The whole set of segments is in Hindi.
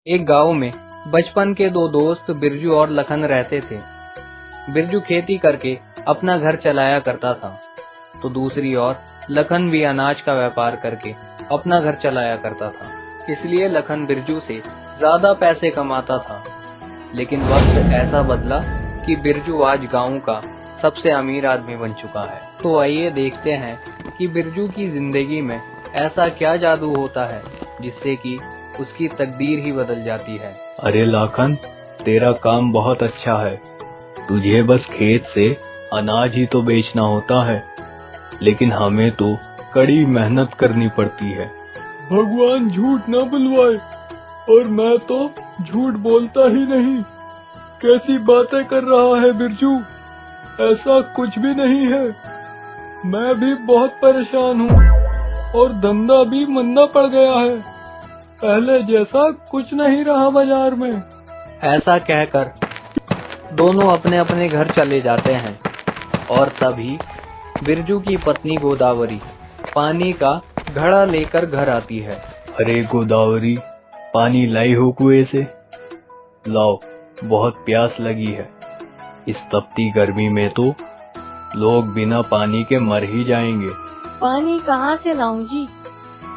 एक गांव में बचपन के दो दोस्त बिरजू और लखन रहते थे। बिरजू खेती करके अपना घर चलाया करता था, तो दूसरी ओर लखन भी अनाज का व्यापार करके अपना घर चलाया करता था। इसलिए लखन बिरजू से ज्यादा पैसे कमाता था। लेकिन वक्त ऐसा बदला कि बिरजू आज गांव का सबसे अमीर आदमी बन चुका है। तो आइए देखते हैं कि बिरजू की जिंदगी में ऐसा क्या जादू होता है जिससे कि उसकी तकदीर ही बदल जाती है। अरे लाखन, तेरा काम बहुत अच्छा है। तुझे बस खेत से अनाज ही तो बेचना होता है, लेकिन हमें तो कड़ी मेहनत करनी पड़ती है। भगवान झूठ न बुलवाए, और मैं तो झूठ बोलता ही नहीं। कैसी बातें कर रहा है बिरजू, ऐसा कुछ भी नहीं है। मैं भी बहुत परेशान हूँ और धंधा भी मंदा पड़ गया है। पहले जैसा कुछ नहीं रहा बाजार में। ऐसा कहकर दोनों अपने अपने घर चले जाते हैं और तभी बिरजू की पत्नी गोदावरी पानी का घड़ा लेकर घर आती है। अरे गोदावरी, पानी लाई हो कुएं से? लाओ, बहुत प्यास लगी है। इस तपती गर्मी में तो लोग बिना पानी के मर ही जाएंगे। पानी कहाँ से लाऊं जी?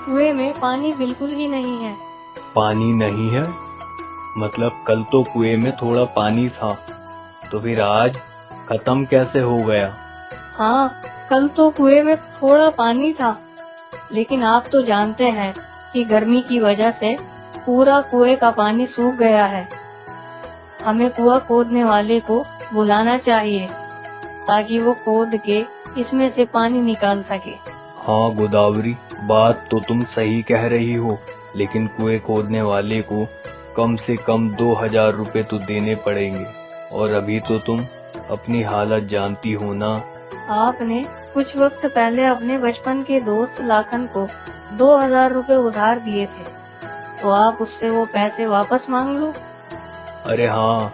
कुएं में पानी बिल्कुल ही नहीं है। पानी नहीं है? मतलब कल तो कुएं में थोड़ा पानी था, तो फिर आज खत्म कैसे हो गया? हाँ, कल तो कुएं में थोड़ा पानी था, लेकिन आप तो जानते हैं कि गर्मी की वजह से पूरा कुएं का पानी सूख गया है। हमें कुआं खोदने वाले को बुलाना चाहिए ताकि वो खोद के इसमें से पानी निकाल सके। हाँ गोदावरी, बात तो तुम सही कह रही हो, लेकिन कुएं खोदने वाले को कम से कम 2000 रुपए तो देने पड़ेंगे, और अभी तो तुम अपनी हालत जानती हो ना। आपने कुछ वक्त पहले अपने बचपन के दोस्त लाखन को 2000 रुपए उधार दिए थे, तो आप उससे वो पैसे वापस मांग लो। अरे हाँ,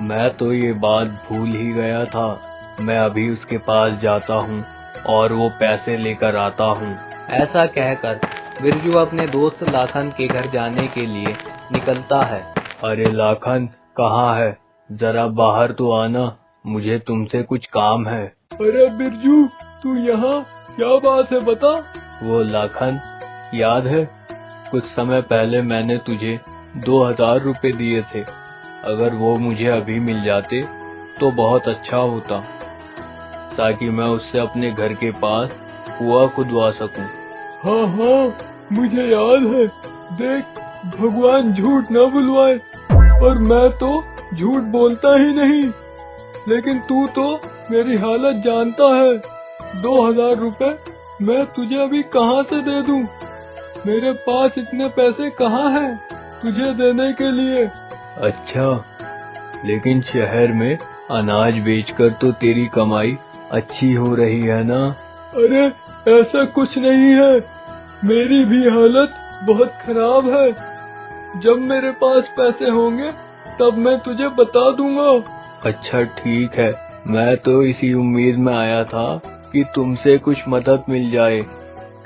मैं तो ये बात भूल ही गया था। मैं अभी उसके पास जाता हूँ और वो पैसे लेकर आता हूँ। ऐसा कहकर बिरजू अपने दोस्त लाखन के घर जाने के लिए निकलता है। अरे लाखन, कहाँ है? जरा बाहर तो आना, मुझे तुमसे कुछ काम है। अरे बिरजू, तू यहाँ? क्या बात है, बता। वो लाखन, याद है कुछ समय पहले मैंने तुझे 2000 रुपए दिए थे? अगर वो मुझे अभी मिल जाते तो बहुत अच्छा होता, ताकि मैं उससे अपने घर के पास कुआं खुदवा सकूं। हाँ हाँ, मुझे याद है। देख, भगवान झूठ न बुलवाए, और मैं तो झूठ बोलता ही नहीं, लेकिन तू तो मेरी हालत जानता है। 2000 रुपए मैं तुझे अभी कहाँ से दे दूं? मेरे पास इतने पैसे कहाँ हैं तुझे देने के लिए। अच्छा, लेकिन शहर में अनाज बेचकर तो तेरी कमाई अच्छी हो रही है ना? अरे ऐसा कुछ नहीं है, मेरी भी हालत बहुत खराब है। जब मेरे पास पैसे होंगे तब मैं तुझे बता दूंगा। अच्छा ठीक है, मैं तो इसी उम्मीद में आया था कि तुमसे कुछ मदद मिल जाए।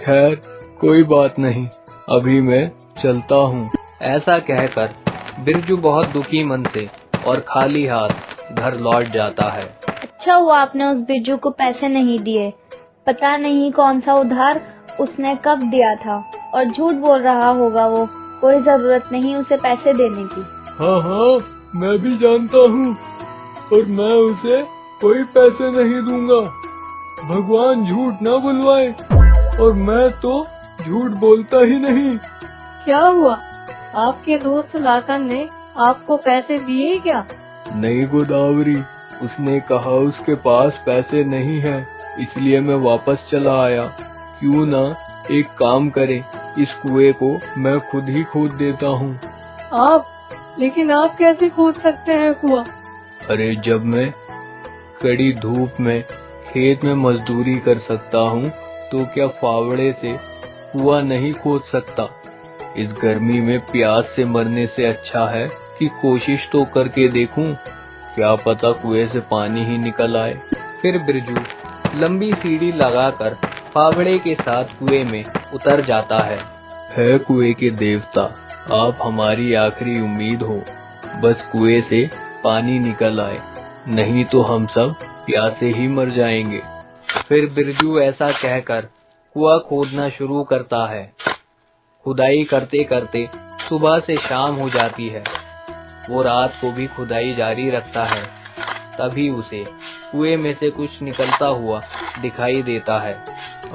खैर कोई बात नहीं, अभी मैं चलता हूँ। ऐसा कहकर बिरजू बहुत दुखी मन से और खाली हाथ घर लौट जाता है। अच्छा हुआ आपने उस बिरजू को पैसे नहीं दिए। पता नहीं कौन सा उधार उसने कब दिया था, और झूठ बोल रहा होगा वो। कोई जरूरत नहीं उसे पैसे देने की। हाँ हाँ, मैं भी जानता हूँ, और मैं उसे कोई पैसे नहीं दूंगा। भगवान झूठ न बुलवाए, और मैं तो झूठ बोलता ही नहीं। क्या हुआ? आपके दोस्त लाखन ने आपको पैसे दिए क्या? नहीं गोदावरी, उसने कहा उसके पास पैसे नहीं है, इसलिए मैं वापस चला आया। क्यों ना एक काम करें, इस कुएं को मैं खुद ही खोद देता हूँ। आप? लेकिन आप कैसे खोद सकते हैं कुआं? अरे जब मैं कड़ी धूप में खेत में मजदूरी कर सकता हूँ, तो क्या फावड़े से कुआं नहीं खोद सकता? इस गर्मी में प्यास से मरने से अच्छा है कि कोशिश तो करके देखूं, क्या पता कुएं से पानी ही निकल आए। फिर बिरजू लंबी सीढ़ी लगाकर फावड़े के साथ कुएं में उतर जाता है। है कुएं के देवता, आप हमारी आखिरी उम्मीद हो। बस कुएं से पानी निकल आए, नहीं तो हम सब प्यासे ही मर जाएंगे। फिर बिरजू ऐसा कहकर कुआं खोदना शुरू करता है। खुदाई करते करते सुबह से शाम हो जाती है। वो रात को भी खुदाई जारी रखता है। तभी उसे कुएं में से कुछ निकलता हुआ दिखाई देता है।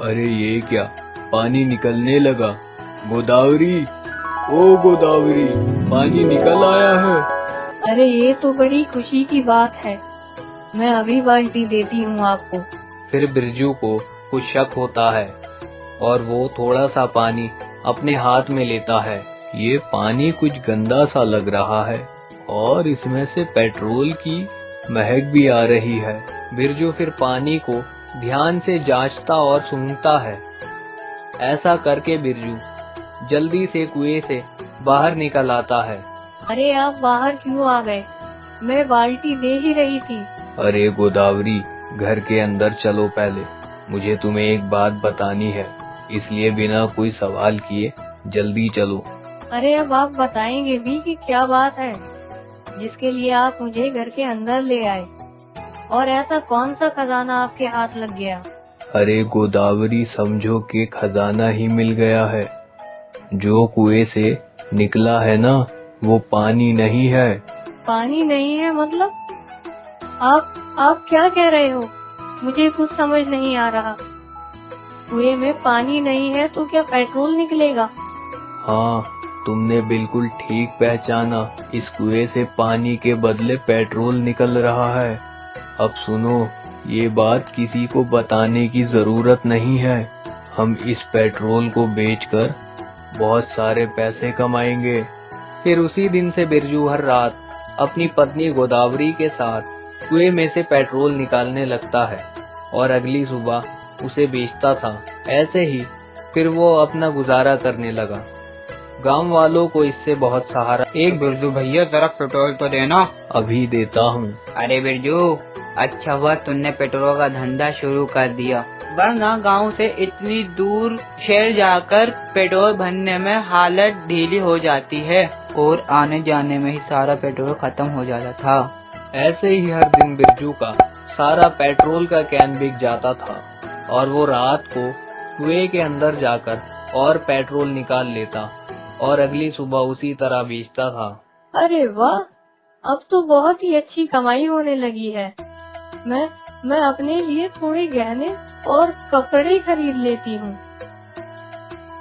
अरे ये क्या, पानी निकलने लगा। गोदावरी, ओ गोदावरी, पानी निकल आया है। अरे ये तो बड़ी खुशी की बात है। मैं अभी बाल्टी देती हूँ आपको। फिर बिरजू को कुछ शक होता है और वो थोड़ा सा पानी अपने हाथ में लेता है। ये पानी कुछ गंदा सा लग रहा है और इसमें से पेट्रोल की महक भी आ रही है। बिरजू फिर पानी को ध्यान से जांचता और सूंघता है। ऐसा करके बिरजू जल्दी से कुएं से बाहर निकल आता है। अरे आप बाहर क्यों आ गए? मैं बाल्टी दे ही रही थी। अरे गोदावरी, घर के अंदर चलो पहले, मुझे तुम्हें एक बात बतानी है, इसलिए बिना कोई सवाल किए जल्दी चलो। अरे अब आप बताएंगे भी कि क्या बात है जिसके लिए आप मुझे घर के अंदर ले आए, और ऐसा कौन सा खजाना आपके हाथ लग गया? अरे गोदावरी, समझो कि खजाना ही मिल गया है। जो कुएं से निकला है ना, वो पानी नहीं है। पानी नहीं है मतलब? आप क्या कह रहे हो? मुझे कुछ समझ नहीं आ रहा। कुएं में पानी नहीं है तो क्या पेट्रोल निकलेगा? हाँ, तुमने बिल्कुल ठीक पहचाना। इस कुएं से पानी के बदले पेट्रोल निकल रहा है। अब सुनो, ये बात किसी को बताने की जरूरत नहीं है। हम इस पेट्रोल को बेचकर बहुत सारे पैसे कमाएंगे। फिर उसी दिन से बिरजू हर रात अपनी पत्नी गोदावरी के साथ कुएं में से पेट्रोल निकालने लगता है और अगली सुबह उसे बेचता था। ऐसे ही फिर वो अपना गुजारा करने लगा। गांव वालों को इससे बहुत सहारा। एक बिरजू भैया, जरा पेट्रोल तो देना। अभी देता हूँ। अरे बिरजू, अच्छा हुआ तुमने पेट्रोल का धंधा शुरू कर दिया, वरना गांव से इतनी दूर शहर जाकर पेट्रोल भरने में हालत ढीली हो जाती है और आने जाने में ही सारा पेट्रोल खत्म हो जाता था। ऐसे ही हर दिन बिरजू का सारा पेट्रोल का कैन बिक जाता था और वो रात को कुएं के अंदर जाकर और पेट्रोल निकाल लेता और अगली सुबह उसी तरह बेचता था। अरे वाह, अब तो बहुत ही अच्छी कमाई होने लगी है। मैं अपने लिए थोड़े गहने और कपड़े खरीद लेती हूँ।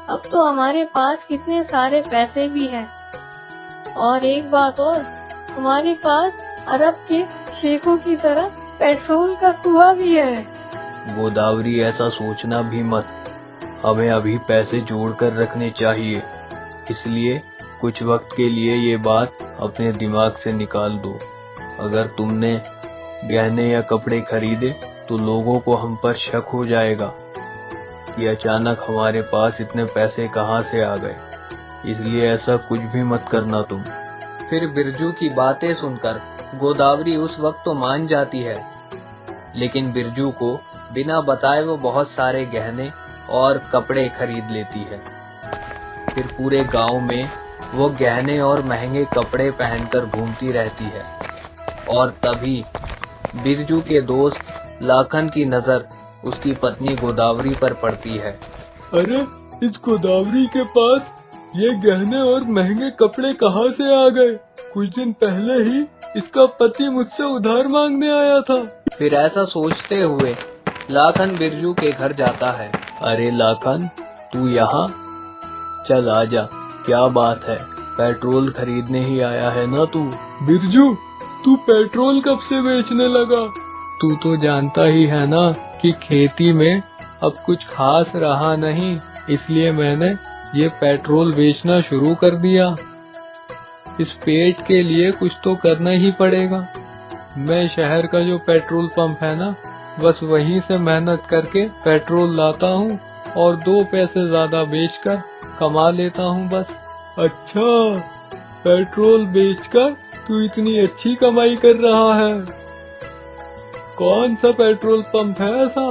अब तो हमारे पास कितने सारे पैसे भी हैं। और एक बात और, हमारे पास अरब के शेखों की तरह पेट्रोल का कुआं भी है। गोदावरी, ऐसा सोचना भी मत। हमें अभी पैसे जोड़ कर रखने चाहिए, इसलिए कुछ वक्त के लिए ये बात अपने दिमाग से निकाल दो। अगर तुमने गहने या कपड़े खरीदे तो लोगों को हम पर शक हो जाएगा कि अचानक हमारे पास इतने पैसे कहाँ से आ गए, इसलिए ऐसा कुछ भी मत करना तुम। फिर बिरजू की बातें सुनकर गोदावरी उस वक्त तो मान जाती है, लेकिन बिरजू को बिना बताए वो बहुत सारे गहने और कपड़े खरीद लेती है। फिर पूरे गांव में वो गहने और महंगे कपड़े पहनकर घूमती रहती है। और तभी बिरजू के दोस्त लाखन की नजर उसकी पत्नी गोदावरी पर पड़ती है। अरे इस गोदावरी के पास ये गहने और महंगे कपड़े कहाँ से आ गए? कुछ दिन पहले ही इसका पति मुझसे उधार मांगने आया था। फिर ऐसा सोचते हुए लाखन बिरजू के घर जाता है। अरे लाखन, तू यहाँ चल आजा। क्या बात है, पेट्रोल खरीदने ही आया है ना तू? बिरजू, तू पेट्रोल कब से बेचने लगा? तू तो जानता ही है ना कि खेती में अब कुछ खास रहा नहीं, इसलिए मैंने ये पेट्रोल बेचना शुरू कर दिया। इस पेट के लिए कुछ तो करना ही पड़ेगा। मैं शहर का जो पेट्रोल पंप है ना, बस वहीं से मेहनत करके पेट्रोल लाता हूँ और 2 पैसे ज्यादा बेचकर कमा लेता हूँ बस। अच्छा, पेट्रोल बेचकर तू इतनी अच्छी कमाई कर रहा है? कौन सा पेट्रोल पंप है ऐसा?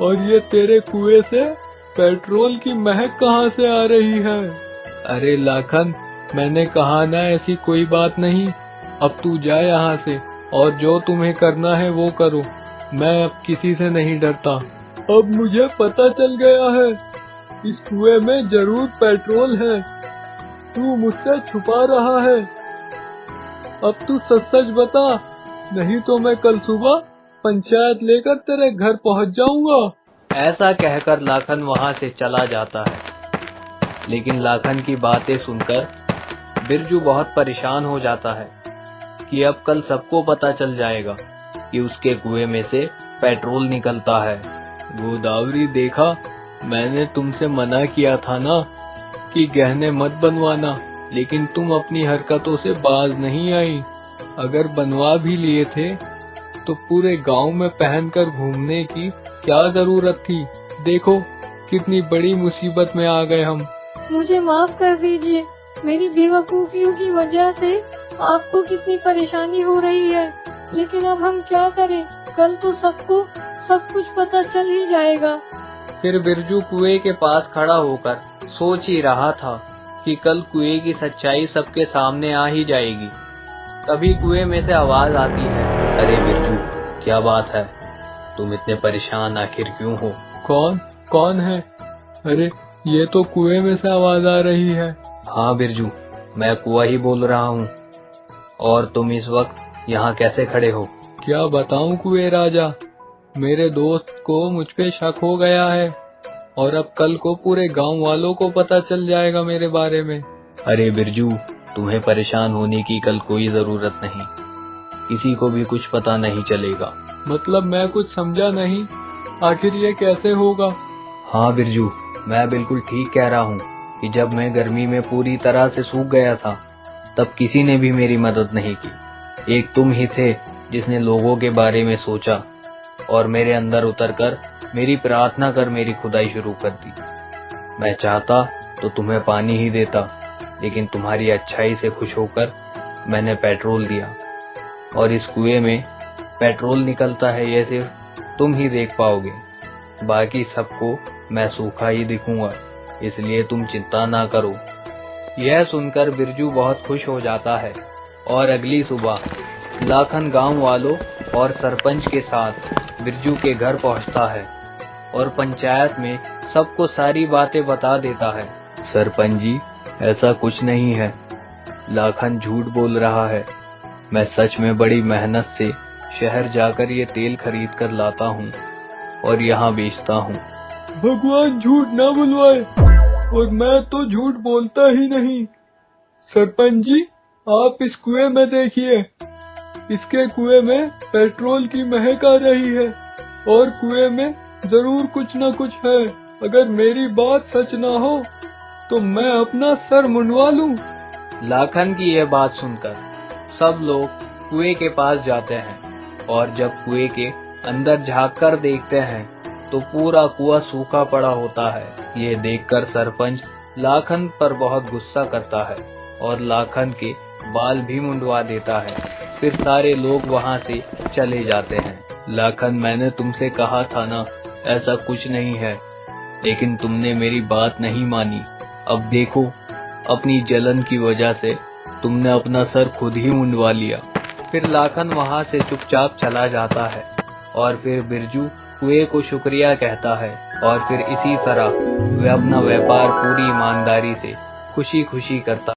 और ये तेरे कुएं से पेट्रोल की महक कहाँ से आ रही है? अरे लाखन, मैंने कहा ना ऐसी कोई बात नहीं। अब तू जा यहाँ से और जो तुम्हें करना है वो करो। मैं अब किसी से नहीं डरता। अब मुझे पता चल गया है, इस कुएं में जरूर पेट्रोल है। तू मुझसे छुपा रहा है। अब तू सच सच बता, नहीं तो मैं कल सुबह पंचायत लेकर तेरे घर पहुंच जाऊंगा। ऐसा कहकर लाखन वहां से चला जाता है। लेकिन लाखन की बातें सुनकर बिरजू बहुत परेशान हो जाता है कि अब कल सबको पता चल जाएगा कि उसके कुएं में से पेट्रोल निकलता है। गोदावरी, देखा, मैंने तुमसे मना किया था ना कि गहने मत बनवाना, लेकिन तुम अपनी हरकतों से बाज नहीं आई। अगर बनवा भी लिए थे तो पूरे गांव में पहनकर घूमने की क्या जरूरत थी। देखो कितनी बड़ी मुसीबत में आ गए हम। मुझे माफ कर दीजिए, मेरी बेवकूफियों की वजह से आपको कितनी परेशानी हो रही है। लेकिन अब हम क्या करें, कल तो सबको सब कुछ पता चल ही जाएगा। फिर बिरजू कुएं के पास खड़ा होकर सोच ही रहा था कि कल कुएं की सच्चाई सबके सामने आ ही जाएगी। तभी कुएं में से आवाज आती है, अरे बिरजू, क्या बात है, तुम इतने परेशान आखिर क्यों हो? कौन है? अरे ये तो कुएं में से आवाज आ रही है। हाँ बिरजू, मैं कुआं ही बोल रहा हूँ। और तुम इस वक्त यहाँ कैसे खड़े हो? क्या बताऊं कुएं राजा, मेरे दोस्त को मुझ पे शक हो गया है और अब कल को पूरे गांव वालों को पता चल जाएगा मेरे बारे में। अरे बिरजू, तुम्हें परेशान होने की कल कोई जरूरत नहीं, किसी को भी कुछ पता नहीं चलेगा। मतलब मैं कुछ समझा नहीं, आखिर ये कैसे होगा? हाँ बिरजू, मैं बिल्कुल ठीक कह रहा हूँ कि जब मैं गर्मी में पूरी तरह से सूख गया था तब किसी ने भी मेरी मदद नहीं की। एक तुम ही थे जिसने लोगों के बारे में सोचा और मेरे अंदर उतरकर मेरी प्रार्थना कर मेरी खुदाई शुरू कर दी। मैं चाहता तो तुम्हें पानी ही देता, लेकिन तुम्हारी अच्छाई से खुश होकर मैंने पेट्रोल दिया। और इस कुएं में पेट्रोल निकलता है ये सिर्फ तुम ही देख पाओगे, बाकी सबको मैं सूखा ही दिखूंगा, इसलिए तुम चिंता ना करो। यह सुनकर बिरजू बहुत खुश हो जाता है और अगली सुबह लाखन गांव वालों और सरपंच के साथ बिरजू के घर पहुंचता है और पंचायत में सबको सारी बातें बता देता है। सरपंच जी, ऐसा कुछ नहीं है, लाखन झूठ बोल रहा है। मैं सच में बड़ी मेहनत से शहर जाकर ये तेल खरीद कर लाता हूँ और यहाँ बेचता हूँ। भगवान झूठ ना बुलवाए, और मैं तो झूठ बोलता ही नहीं। सरपंच जी, आप इस कुएं में देखिए, इसके कुएं में पेट्रोल की महक आ रही है और कुएं में जरूर कुछ न कुछ है। अगर मेरी बात सच ना हो तो मैं अपना सर मुंडवा लूं। लाखन की यह बात सुनकर सब लोग कुएं के पास जाते हैं और जब कुएं के अंदर झांक कर देखते हैं तो पूरा कुआं सूखा पड़ा होता है। ये देखकर सरपंच लाखन पर बहुत गुस्सा करता है और लाखन के बाल भी मुंडवा देता है। फिर सारे लोग वहां से चले जाते हैं। लाखन, मैंने तुमसे कहा था ना, ऐसा कुछ नहीं है, लेकिन तुमने मेरी बात नहीं मानी। अब देखो, अपनी जलन की वजह से तुमने अपना सर खुद ही मुंडवा लिया। फिर लाखन वहां से चुपचाप चला जाता है और फिर बिरजू कुएं को शुक्रिया कहता है और फिर इसी तरह वह अपना व्यापार पूरी ईमानदारी से खुशी खुशी करता